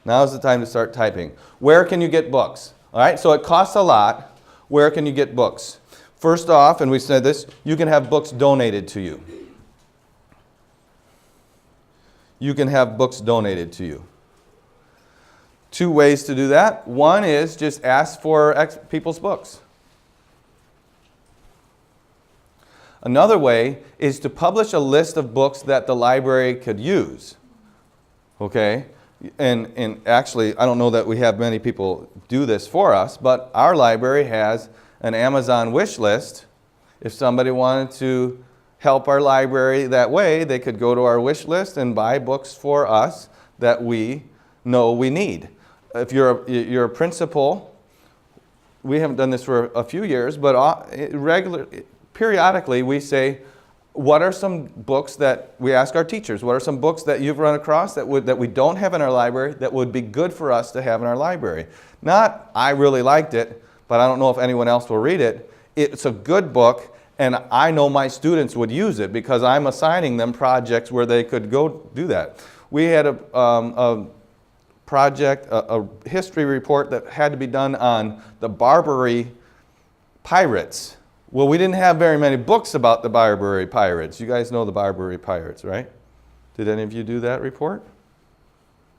Now's the time to start typing. Where can you get books? All right, so it costs a lot. Where can you get books? First off, and we said this, you can have books donated to you. You can have books donated to you. Two ways to do that. One is just ask for people's books. Another way is to publish a list of books that the library could use. Okay? And actually, I don't know that we have many people do this for us, but our library has an Amazon wish list. If somebody wanted to help our library that way, they could go to our wish list and buy books for us that we know we need. If you're a principal, we haven't done this for a few years, but periodically we say, what are some books that we ask our teachers? What are some books that you've run across that we don't have in our library that would be good for us to have in our library? Not, I really liked it, but I don't know if anyone else will read it. It's a good book, and I know my students would use it because I'm assigning them projects where they could go do that. We had a project, a history report that had to be done on the Barbary pirates. Well, we didn't have very many books about the Barbary pirates. You guys know the Barbary pirates, right? Did any of you do that report?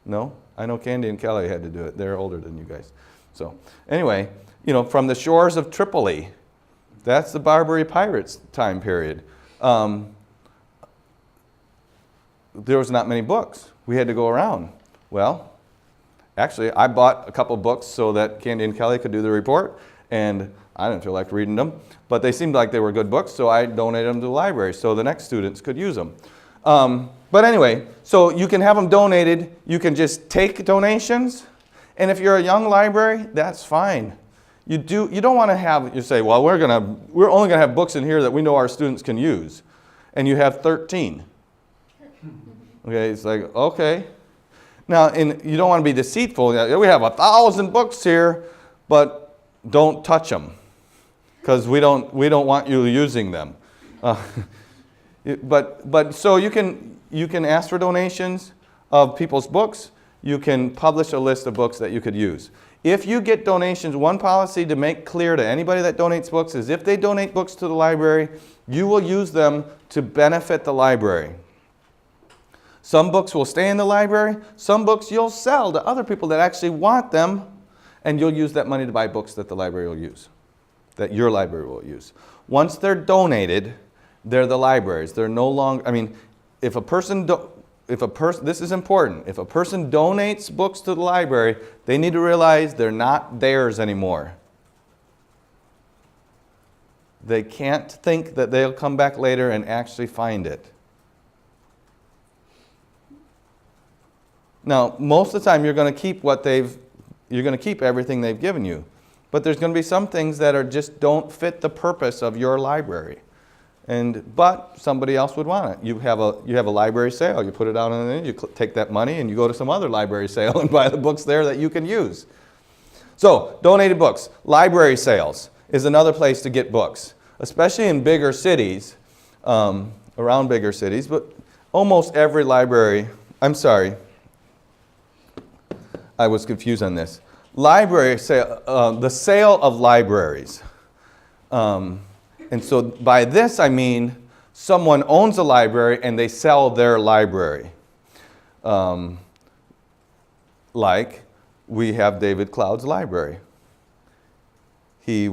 No? I know Candy and Kelly had to do it. They're older than you guys. So anyway, you know, from the shores of Tripoli, that's the Barbary pirates time period. There was not many books. We had to go around. Well, actually, I bought a couple books so that Candy and Kelly could do the report, and I didn't feel like reading them, but they seemed like they were good books, so I donated them to the library so the next students could use them. But anyway, so you can have them donated. You can just take donations, and if you're a young library, that's fine. You don't want to have, you say, well, we're only going to have books in here that we know our students can use, and you have 13. Okay, it's like, okay. Now, and you don't want to be deceitful. We have 1,000 books here, but don't touch them, because we don't want you using them. But so you can ask for donations of people's books. You can publish a list of books that you could use. If you get donations, one policy to make clear to anybody that donates books is if they donate books to the library, you will use them to benefit the library. Some books will stay in the library. Some books you'll sell to other people that actually want them, and you'll use that money to buy books that the library will use, that your library will use. Once they're donated, they're the libraries. They're no longer, I mean, this is important. If a person donates books to the library, they need to realize they're not theirs anymore. They can't think that they'll come back later and actually find it. Now, most of the time you're going to keep everything they've given you. But there's going to be some things that just don't fit the purpose of your library. But somebody else would want it. You have a library sale. You put it out on the end, you take that money and you go to some other library sale and buy the books there that you can use. So, donated books. Library sales is another place to get books, especially in bigger cities, around bigger cities. But almost every library, I'm sorry, I was confused on this. Library sale, the sale of libraries. And so by this I mean someone owns a library and they sell their library. Like we have David Cloud's library. He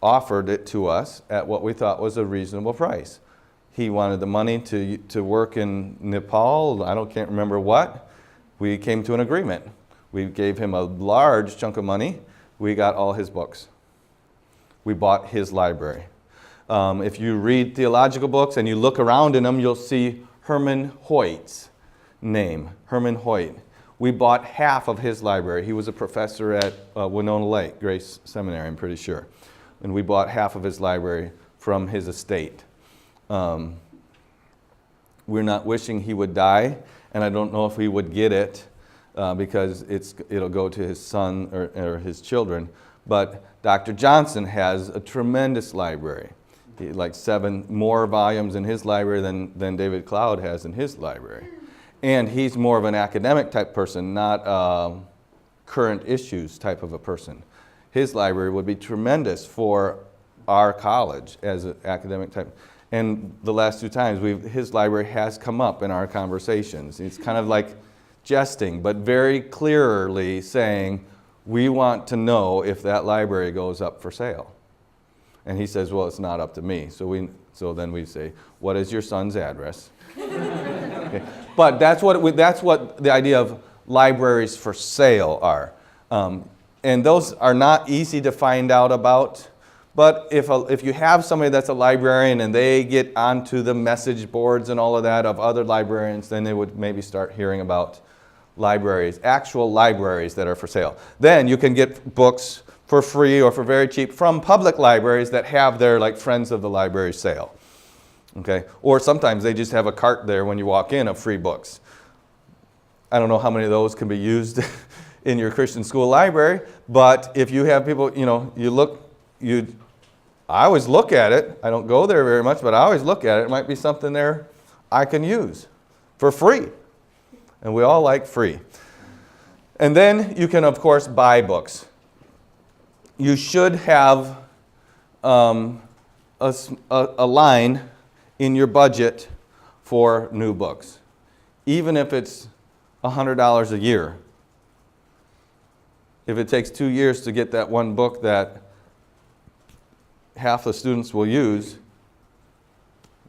offered it to us at what we thought was a reasonable price. He wanted the money to work in Nepal, can't remember what. We came to an agreement. We gave him a large chunk of money. We got all his books. We bought his library. If you read theological books and you look around in them, you'll see Herman Hoyt's name, Herman Hoyt. We bought half of his library. He was a professor at Winona Lake, Grace Seminary, I'm pretty sure. And we bought half of his library from his estate. We're not wishing he would die, and I don't know if he would get it because it'll go to his son or his children. But Dr. Johnson has a tremendous library. Like 7 more volumes in his library than David Cloud has in his library. And he's more of an academic type person, not current issues type of a person. His library would be tremendous for our college as an academic type. And the last 2 times, his library has come up in our conversations. It's kind of like jesting, but very clearly saying, we want to know if that library goes up for sale. And he says, well, it's not up to me. So then we say, what is your son's address? Okay. But that's what the idea of libraries for sale are. And those are not easy to find out about. But if you have somebody that's a librarian and they get onto the message boards and all of that of other librarians, then they would maybe start hearing about libraries, actual libraries that are for sale. Then you can get books for free or for very cheap from public libraries that have their like Friends of the Library sale. Okay? Or sometimes they just have a cart there when you walk in of free books. I don't know how many of those can be used in your Christian school library, but if you have people, I always look at it. I don't go there very much, but I always look at it. It might be something there I can use for free. And we all like free. And then you can, of course, buy books. You should have a line in your budget for new books, even if it's $100 a year. If it takes 2 years to get that one book that half the students will use,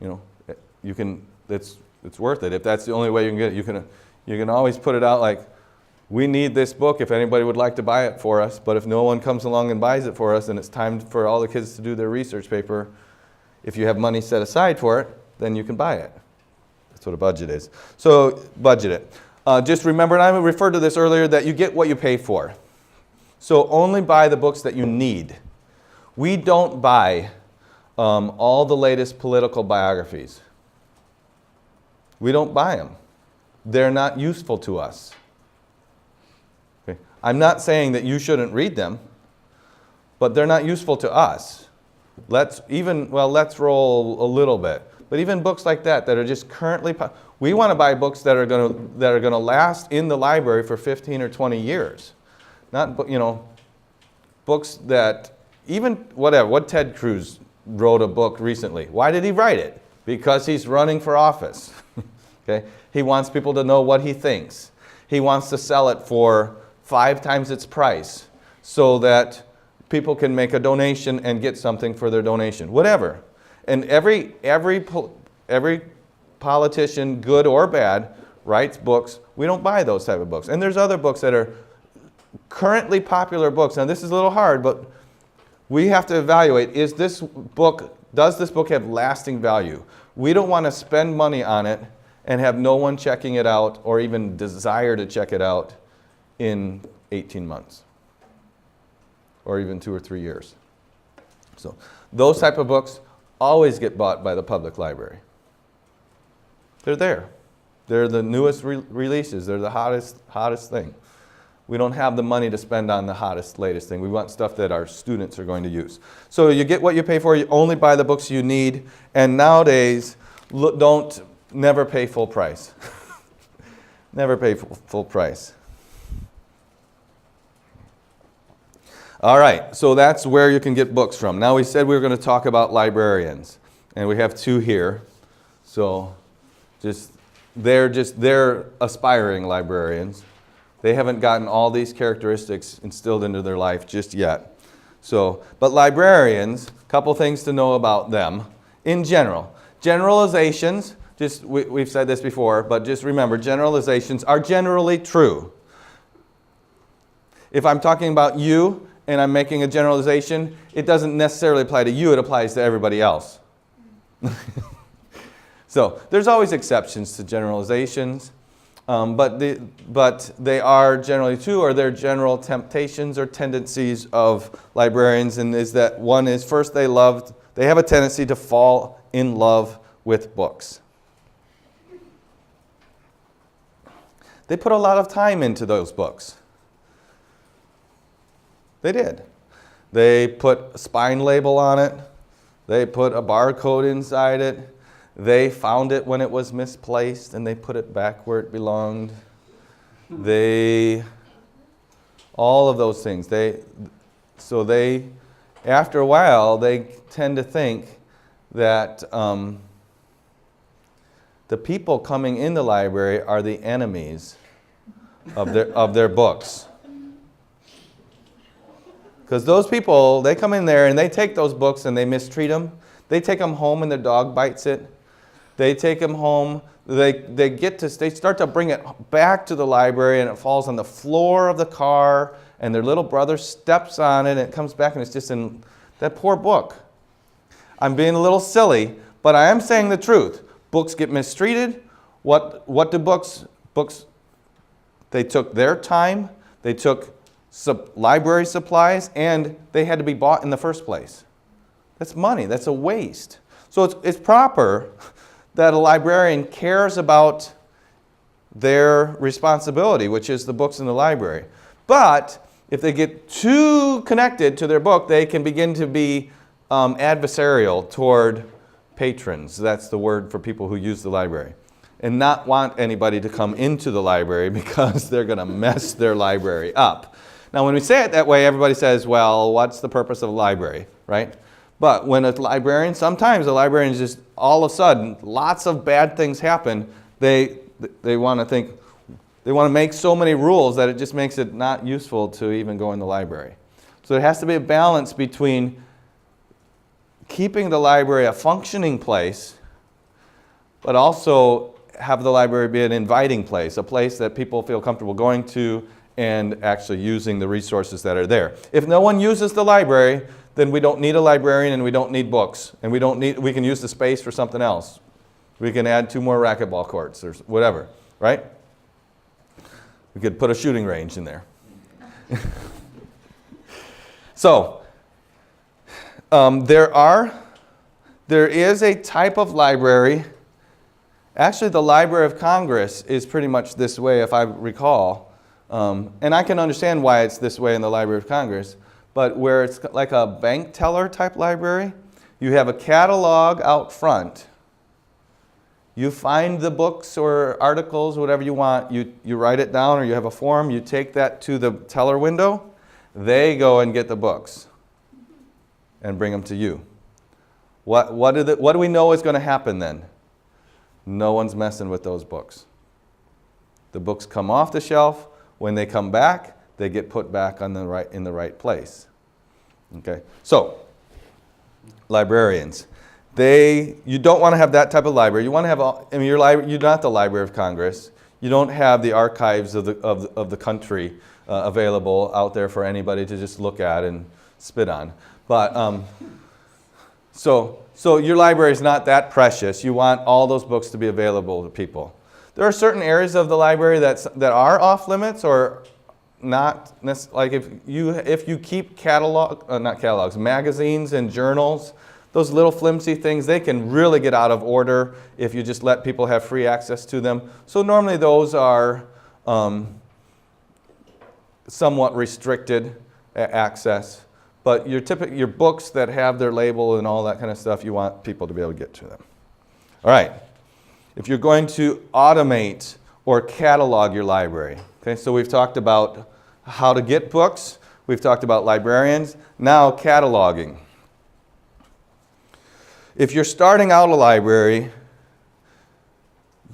it's worth it. If that's the only way you can get it, you can always put it out like, we need this book if anybody would like to buy it for us, but if no one comes along and buys it for us and it's time for all the kids to do their research paper, if you have money set aside for it, then you can buy it. That's what a budget is. So budget it. Just remember, and I referred to this earlier, that you get what you pay for. So only buy the books that you need. We don't buy all the latest political biographies. We don't buy them. They're not useful to us. Okay. I'm not saying that you shouldn't read them, but they're not useful to us. Let's roll a little bit. But even books like that are just currently, we want to buy books that are going to last in the library for 15 or 20 years. Not, books that, even whatever, what Ted Cruz wrote a book recently. Why did he write it? Because he's running for office. Okay? He wants people to know what he thinks. He wants to sell it for 5 times its price so that people can make a donation and get something for their donation. Whatever. And every politician, good or bad, writes books. We don't buy those type of books. And there's other books that are currently popular books. Now this is a little hard, but we have to evaluate, does this book have lasting value? We don't want to spend money on it and have no one checking it out or even desire to check it out in 18 months or even 2 or 3 years. So those type of books always get bought by the public library. They're there. They're the newest releases. They're the hottest thing. We don't have the money to spend on the hottest, latest thing. We want stuff that our students are going to use. So you get what you pay for. You only buy the books you need. And nowadays, never pay full price. Never pay full price. All right, so that's where you can get books from. Now we said we were going to talk about librarians. And we have 2 here. So they're aspiring librarians. They haven't gotten all these characteristics instilled into their life just yet. But librarians, a couple things to know about them in general. Generalizations, we've said this before, but just remember, generalizations are generally true. If I'm talking about you and I'm making a generalization, it doesn't necessarily apply to you, it applies to everybody else. So there's always exceptions to generalizations. But they are generally true, or they're general temptations or tendencies of librarians, and is that one is first they have a tendency to fall in love with books. They put a lot of time into those books. They did. They put a spine label on it. They put a barcode inside it. They found it when it was misplaced and they put it back where it belonged. All of those things. After a while, they tend to think that the people coming in the library are the enemies of their books. Because those people, they come in there and they take those books and they mistreat them. They take them home and their dog bites it. They take them home. They start to bring it back to the library and it falls on the floor of the car and their little brother steps on it and it comes back and it's just in that poor book. I'm being a little silly, but I am saying the truth. Books get mistreated. What do books? They took their time. They took library supplies, and they had to be bought in the first place. That's money. That's a waste. So it's proper that a librarian cares about their responsibility, which is the books in the library. But if they get too connected to their book, they can begin to be adversarial toward patrons. That's the word for people who use the library. And not want anybody to come into the library because they're going to mess their library up. Now, when we say it that way, everybody says, well, what's the purpose of a library, right? But when sometimes a librarian is just all of a sudden, lots of bad things happen. They want to make so many rules that it just makes it not useful to even go in the library. So there has to be a balance between keeping the library a functioning place, but also have the library be an inviting place, a place that people feel comfortable going to and actually using the resources that are there. If no one uses the library, then we don't need a librarian and we don't need books. And we can use the space for something else. We can add 2 more racquetball courts or whatever, right? We could put a shooting range in there. So, there is a type of library. Actually, the Library of Congress is pretty much this way, if I recall. And I can understand why it's this way in the Library of Congress. But where it's like a bank teller type library, you have a catalog out front. You find the books or articles, whatever you want. You write it down or you have a form. You take that to the teller window. They go and get the books and bring them to you. What do we know is going to happen then? No one's messing with those books. The books come off the shelf. When they come back, they get put back in the right place. Okay? So, librarians. You don't want to have that type of library. You want to have you're not the Library of Congress. You don't have the archives of the country available out there for anybody to just look at and spit on. But so your library is not that precious. You want all those books to be available to people. There are certain areas of the library that are off limits or not like if you keep magazines and journals, those little flimsy things, they can really get out of order if you just let people have free access to them. So normally those are somewhat restricted access. But your books that have their label and all that kind of stuff, you want people to be able to get to them. All right. If you're going to automate or catalog your library, okay, so we've talked about how to get books. We've talked about librarians. Now cataloging. If you're starting out a library,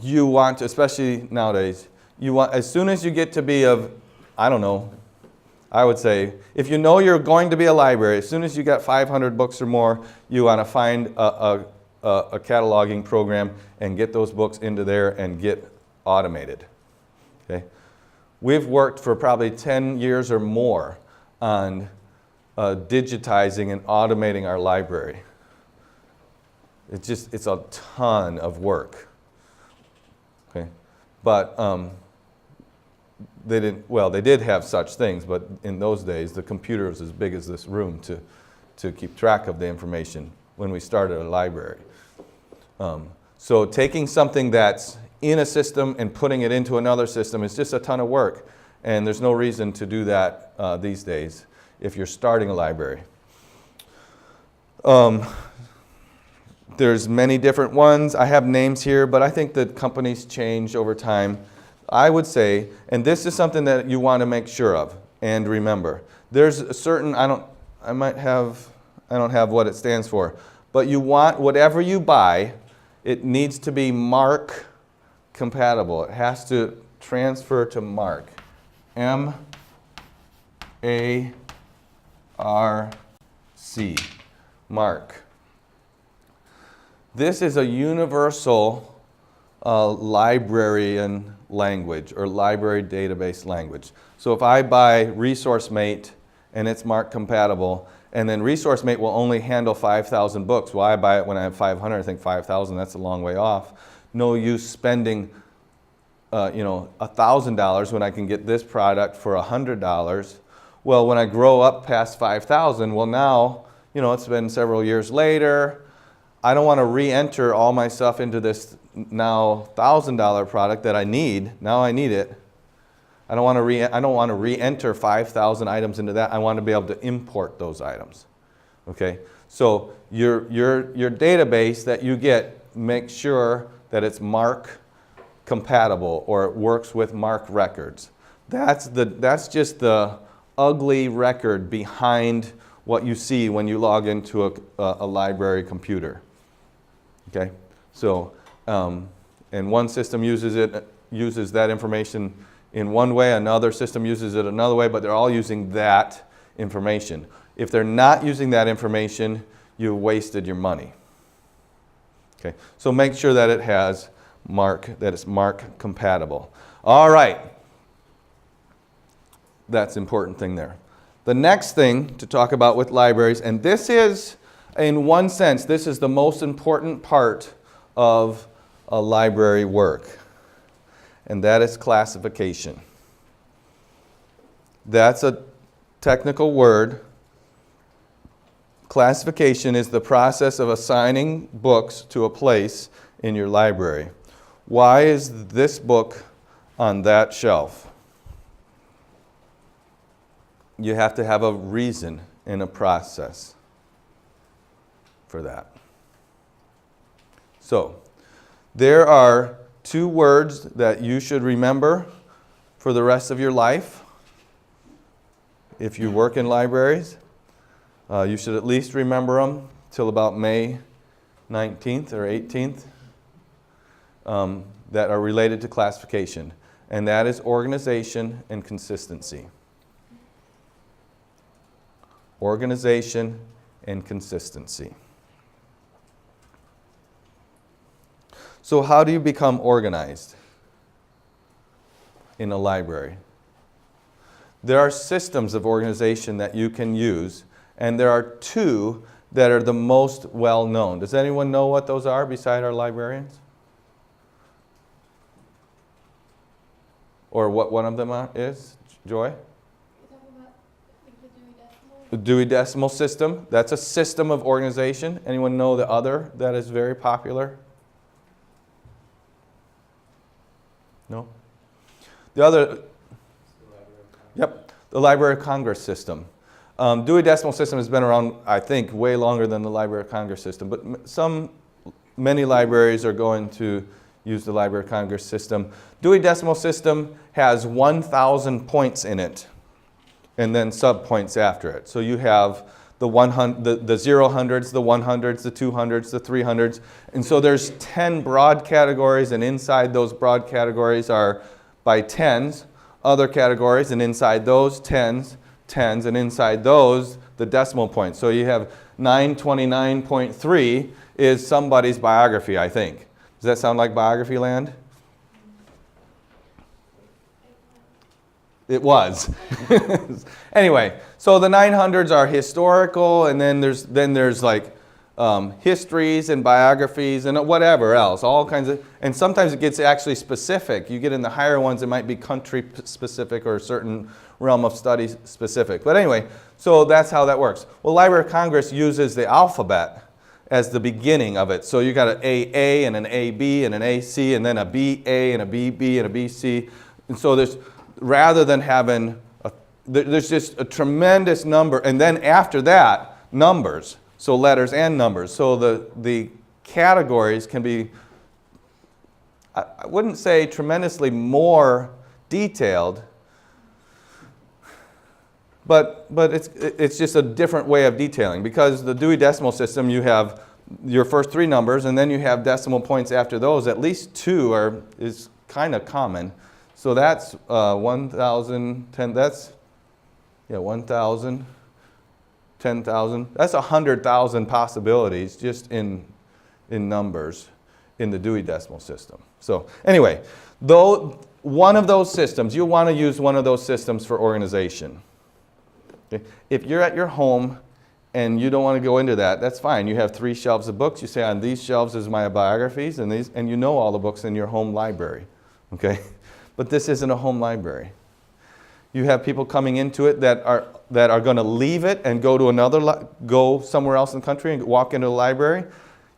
you want, especially nowadays, as soon as you get to be of, I don't know, I would say, if you know you're going to be a library, as soon as you got 500 books or more, you want to find a cataloging program and get those books into there and get automated. Okay? We've worked for probably 10 years or more on digitizing and automating our library. It's a ton of work. Okay? But they did have such things, but in those days, the computer was as big as this room to keep track of the information when we started a library. So taking something that's in a system and putting it into another system is just a ton of work. And there's no reason to do that these days if you're starting a library. There's many different ones. I have names here, but I think that companies change over time. I would say, and this is something that you want to make sure of and remember. There's a certain, I don't have what it stands for, but you want, whatever you buy, it needs to be MARC compatible. It has to transfer to MARC. M-A-R-C. MARC. This is a universal librarian language or library database language. So if I buy ResourceMate and it's MARC compatible, and then ResourceMate will only handle 5,000 books. Well, I buy it when I have 500. I think 5,000, that's a long way off. No use spending $1,000 when I can get this product for $100. Well, when I grow up past 5,000, well now, it's been several years later. I don't want to re-enter all my stuff into this now $1,000 product that I need. Now I need it. I don't want to re-enter 5,000 items into that. I want to be able to import those items. Okay? So your database that you get, make sure that it's MARC compatible or it works with MARC records. That's just the ugly record behind what you see when you log into a library computer. Okay, so and one system uses that information in one way, another system uses it another way, but they're all using that information. If they're not using that information, you wasted your money. Okay, so make sure that it has MARC, that it's MARC compatible. All right, that's an important thing there. The next thing to talk about with libraries, and this is, in one sense, this is the most important part of a library work, and that is classification. That's a technical word. Classification is the process of assigning books to a place in your library. Why is this book on that shelf? You have to have a reason and a process for that. So, there are two words that you should remember for the rest of your life. If you work in libraries, you should at least remember them till about May 19th or 18th that are related to classification. And that is organization and consistency. Organization and consistency. So how do you become organized in a library? There are systems of organization that you can use, and there are two that are the most well known. Does anyone know what those are beside our librarians? Or what one of them is? Joy? The Dewey Decimal System. That's a system of organization. Anyone know the other that is very popular? No? The other, the Library of Congress system. Dewey Decimal System has been around, I think, way longer than the Library of Congress system, but many libraries are going to use the Library of Congress system. Dewey Decimal System has 1,000 points in it, and then sub-points after it. So you have the 0-hundreds, the 100s, the 200s, the 300s. And so there's 10 broad categories, and inside those broad categories are by tens, other categories, and inside those tens, and inside those, the decimal points. So you have 929.3 is somebody's biography, I think. Does that sound like biography land? It was. Anyway, so the 900s are historical, and then there's like histories and biographies and whatever else, all kinds of, and sometimes it gets actually specific. You get in the higher ones, it might be country specific or a certain realm of study specific. But anyway, so that's how that works. Well, Library of Congress uses the alphabet as the beginning of it. So you got an AA and an AB and an AC and then a BA and a BB and a BC. And so rather than having, there's just a tremendous number, and then after that, numbers, so letters and numbers. So the categories can be, I wouldn't say tremendously more detailed, but it's just a different way of detailing, because the Dewey Decimal System, you have your first 3 numbers, and then you have decimal points after those. At least 2 is kind of common. So that's 1,000, 10, that's, 1,000, 10,000. That's 100,000 possibilities just in numbers in the Dewey Decimal System. So anyway, though one of those systems, you'll want to use one of those systems for organization. Okay? If you're at your home and you don't want to go into that, that's fine. You have 3 shelves of books. You say, on these shelves is my biographies, and you know all the books in your home library. Okay? But this isn't a home library. You have people coming into it that are going to leave it and go to go somewhere else in the country and walk into the library.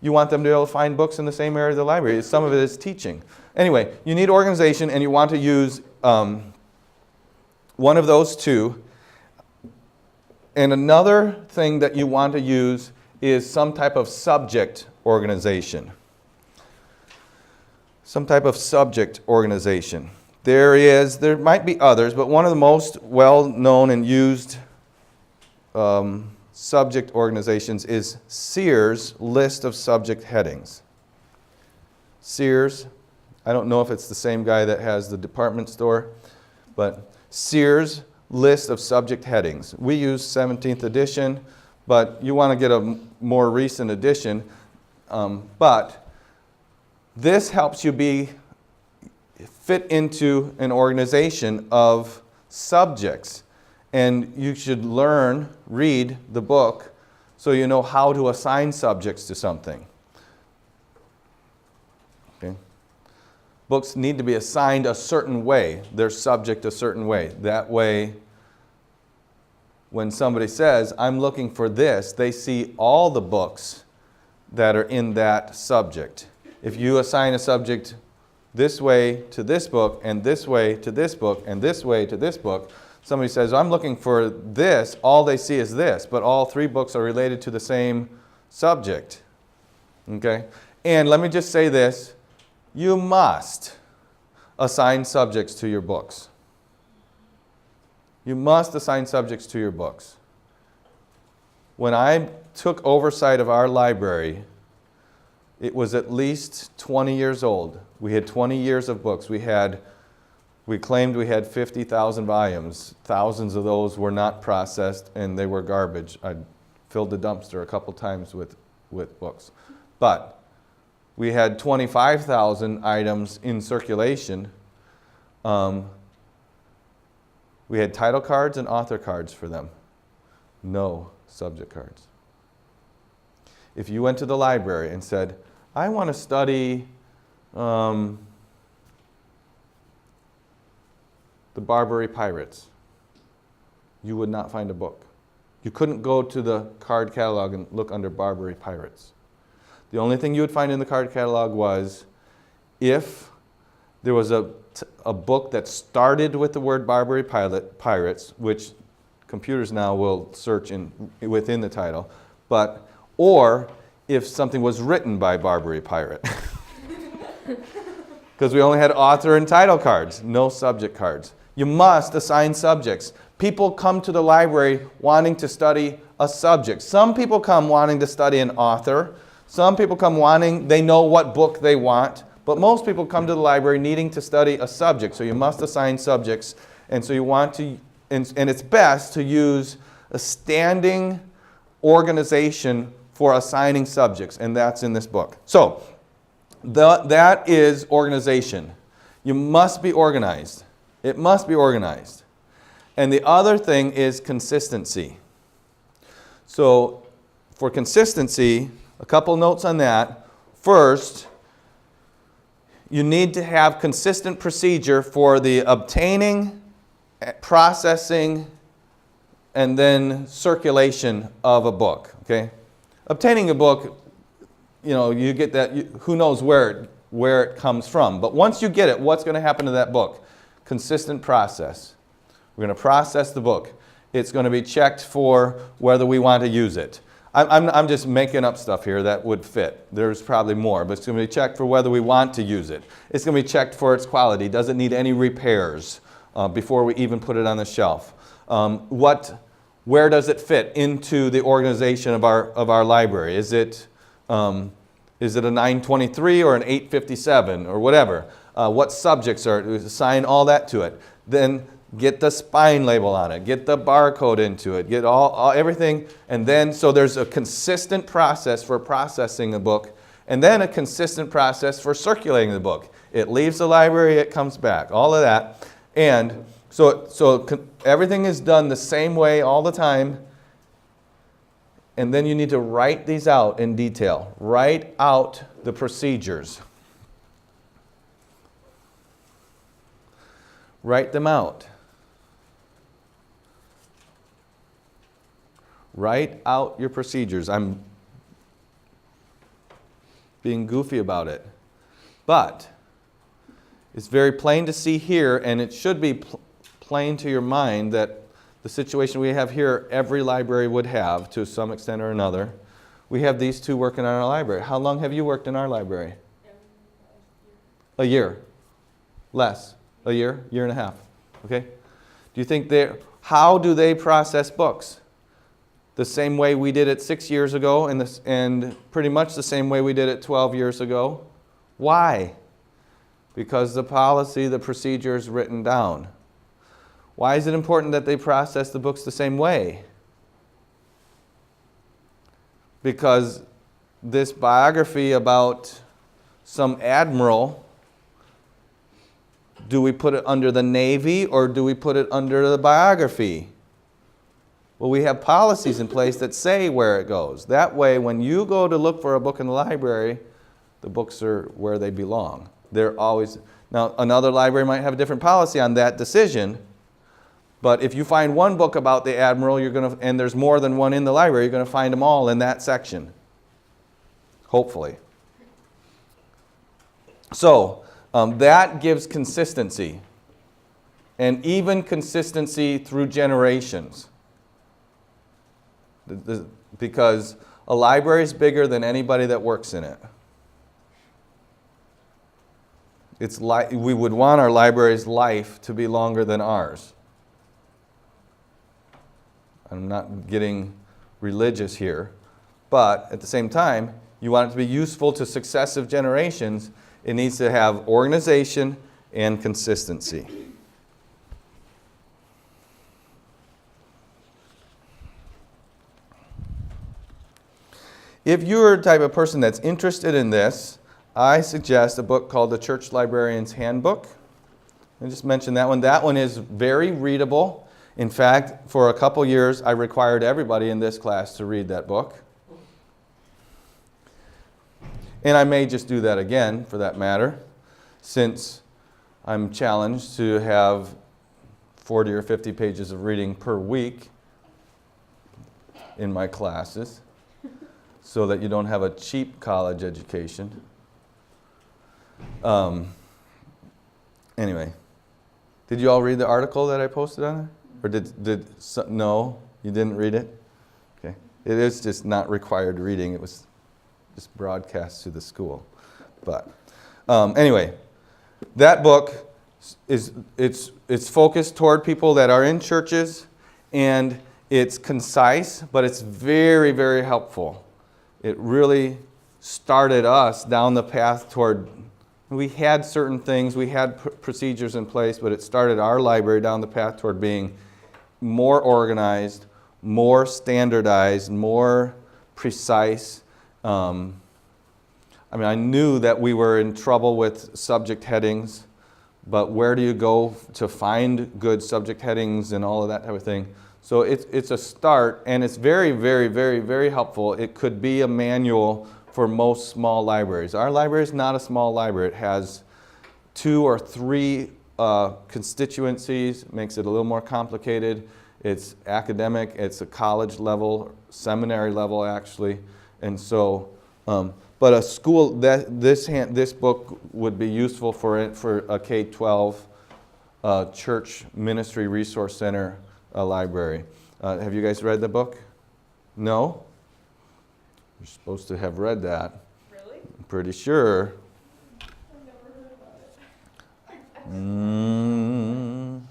You want them to be able to find books in the same area of the library. Some of it is teaching. Anyway, you need organization, and you want to use one of those 2. And another thing that you want to use is some type of subject organization. Some type of subject organization. There might be others, but one of the most well-known and used subject organizations is Sears' list of subject headings. Sears, I don't know if it's the same guy that has the department store, but Sears' list of subject headings. We use 17th edition, but you want to get a more recent edition. But this helps you fit into an organization of subjects. And you should read the book, so you know how to assign subjects to something. Okay? Books need to be assigned a certain way. They're subject a certain way. That way, when somebody says, I'm looking for this, they see all the books that are in that subject. If you assign a subject this way to this book, and this way to this book, and this way to this book, somebody says, I'm looking for this, all they see is this, but all 3 books are related to the same subject. Okay? And let me just say this, you must assign subjects to your books. You must assign subjects to your books. When I took oversight of our library, it was at least 20 years old. We had 20 years of books. We claimed we had 50,000 volumes. Thousands of those were not processed, and they were garbage. I filled the dumpster a couple times with books. But we had 25,000 items in circulation. We had title cards and author cards for them. No subject cards. If you went to the library and said, I want to study the Barbary Pirates, you would not find a book. You couldn't go to the card catalog and look under Barbary Pirates. The only thing you would find in the card catalog was if there was a book that started with the word Barbary Pirates, which computers now will search within the title, or if something was written by Barbary Pirate. Because we only had author and title cards, no subject cards. You must assign subjects. People come to the library wanting to study a subject. Some people come wanting to study an author. Some people come they know what book they want. But most people come to the library needing to study a subject. So you must assign subjects. And so you want to, and it's best to use a standing organization for assigning subjects. And that's in this book. So that is organization. You must be organized. It must be organized. And the other thing is consistency. So for consistency, a couple notes on that. First, you need to have consistent procedure for the obtaining, processing, and then circulation of a book. Okay? Obtaining a book, you get that, who knows where it comes from. But once you get it, what's going to happen to that book? Consistent process. We're going to process the book. It's going to be checked for whether we want to use it. I'm just making up stuff here that would fit. There's probably more, but it's going to be checked for whether we want to use it. It's going to be checked for its quality. Does it need any repairs before we even put it on the shelf? Where does it fit into the organization of our library? Is it a 923 or an 857 or whatever? What subjects are it? Assign all that to it. Then get the spine label on it. Get the barcode into it. Get everything. And then, so there's a consistent process for processing the book, and then a consistent process for circulating the book. It leaves the library, it comes back. All of that. And so everything is done the same way all the time. And then you need to write these out in detail. Write out the procedures. Write them out. Write out your procedures. I'm being goofy about it. But it's very plain to see here, and it should be plain to your mind that the situation we have here, every library would have to some extent or another. We have these two working on our library. How long have you worked in our library? A year. Less. A year, year and a half. Okay? Do you think how do they process books? The same way we did it 6 years ago and pretty much the same way we did it 12 years ago. Why? Because the policy, the procedure is written down. Why is it important that they process the books the same way? Because this biography about some admiral, do we put it under the Navy or do we put it under the biography? Well, we have policies in place that say where it goes. That way, when you go to look for a book in the library, the books are where they belong. They're always... Now, another library might have a different policy on that decision, but if you find one book about the admiral, and there's more than one in the library, you're going to find them all in that section. Hopefully. So, that gives consistency, and even consistency through generations. Because a library is bigger than anybody that works in it. It's like we would want our library's life to be longer than ours. I'm not getting religious here, but at the same time, you want it to be useful to successive generations. It needs to have organization and consistency. If you're the type of person that's interested in this, I suggest a book called The Church Librarian's Handbook. I just mentioned that one. That one is very readable. In fact, for a couple years, I required everybody in this class to read that book. And I may just do that again, for that matter, since I'm challenged to have 40 or 50 pages of reading per week in my classes, so that you don't have a cheap college education. Anyway, did you all read the article that I posted on there? Or no, you didn't read it? Okay. It is just not required reading. It was just broadcast to the school. But anyway, that book it's focused toward people that are in churches, and it's concise, but it's very, very helpful. It really started us down the path toward, we had certain things, we had procedures in place, but it started our library down the path toward being more organized, more standardized, more precise. I knew that we were in trouble with subject headings, but where do you go to find good subject headings and all of that type of thing? So it's a start, and it's very, very, very, very helpful. It could be a manual for most small libraries. Our library is not a small library. It has 2 or 3 constituencies, makes it a little more complicated. It's academic, it's a college level, seminary level actually. And so, but a school, this book would be useful for a K-12 church ministry resource center library. Have you guys read the book? No? You're supposed to have read that. Really? I'm pretty sure. I've never heard about it.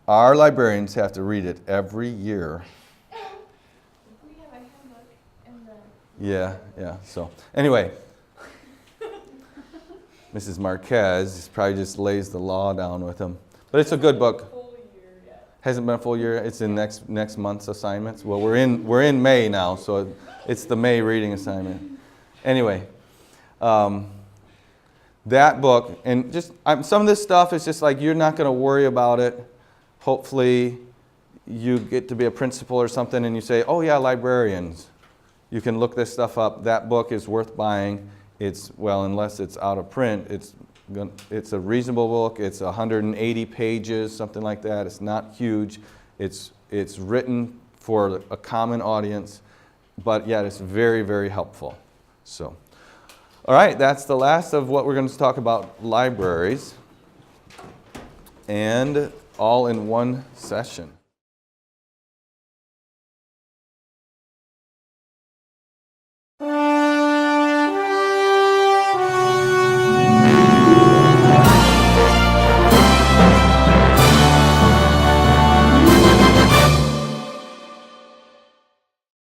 Our librarians have to read it every year. We have a handbook in the... Yeah. So anyway, Mrs. Marquez probably just lays the law down with them. But it's a good book. Full year yet. Hasn't been a full year. It's in next month's assignments. Well, we're in May now, so it's the May reading assignment. Anyway, that book, and just some of this stuff is just like you're not going to worry about it. Hopefully, you get to be a principal or something, and you say, "Oh yeah, librarians." You can look this stuff up. That book is worth buying. Unless it's out of print, it's a reasonable book. It's 180 pages, something like that. It's not huge. It's written for a common audience, but yet it's very, very helpful. So, all right, that's the last of what we're going to talk about libraries, and all in one session.